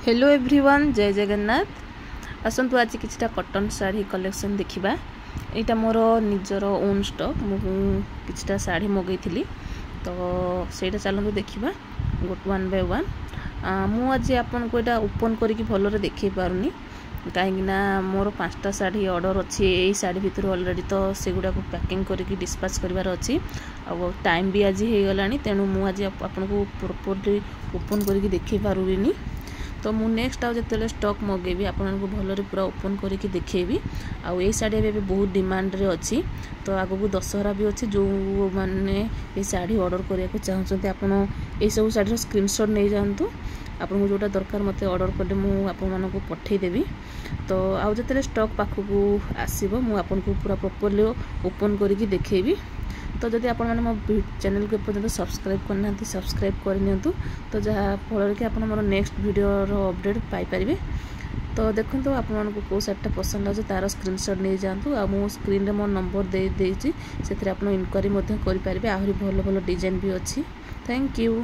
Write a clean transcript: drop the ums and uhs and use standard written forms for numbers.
Hello everyone, जय जगन्नाथ। आसतु आज किछटा cotton sari collection देखिबा। एटा मोर निजर ओन स्टॉक किछटा साड़ी मगैथिली, तो सेटा चलंतु देखिबा वन बाय वन। मु आज आपन को एटा ओपन करके भलरे देखै पारुनी, कहीं मोर 5टा साड़ी ऑर्डर अच्छी। यही साड़ी भितर ऑलरेडी तो सेगुड़ा को पैकिंग करके डिस्पैच करिवार अच्छी। आ टाइम भी आज हो गलानी, तेणु मु आज आपन को प्रॉपर्ली ओपन करके देखै पारुनी। तो मु नेक्स्ट आउ जते स्टॉक मगेबी आपन को भलरे पूरा ओपन करके देखेबी। आउ ए साड़ी एबे बहुत डिमांड रे अच्छी, तो आगो को दशहरा भी अच्छी। जो माने ए साड़ी ऑर्डर करिया को चाहछन्ते आपन ए सब साड़ी रो स्क्रीनशॉट नै जानतु। आपन को जोटा दरकार मते ऑर्डर करले मु आपन मानको पठै देबी। तो आउ जते स्टॉक पाखु को आसीबो मु आपन को पूरा प्रॉपर्ली ओपन करके देखेबी। तो जदि आपण माने मो चैनल को पर्यंत सब्सक्राइब करना सब्सक्राइब करनियंतु, तो जहाँ फल कि आपण मोर नेक्स्ट वीडियो रो अपडेट पाई परिबे। तो देखंतु आपण मानको को साइटटा पसंद आछे तार स्क्रीनशॉट नै जानतु। आ मो स्क्रीन रे मो नंबर दे देछि, सेथरे आपण इनक्वायरी मध्ये करि परिबे। आहुरी भलो भलो डिजाइन भी अछि। Thank you.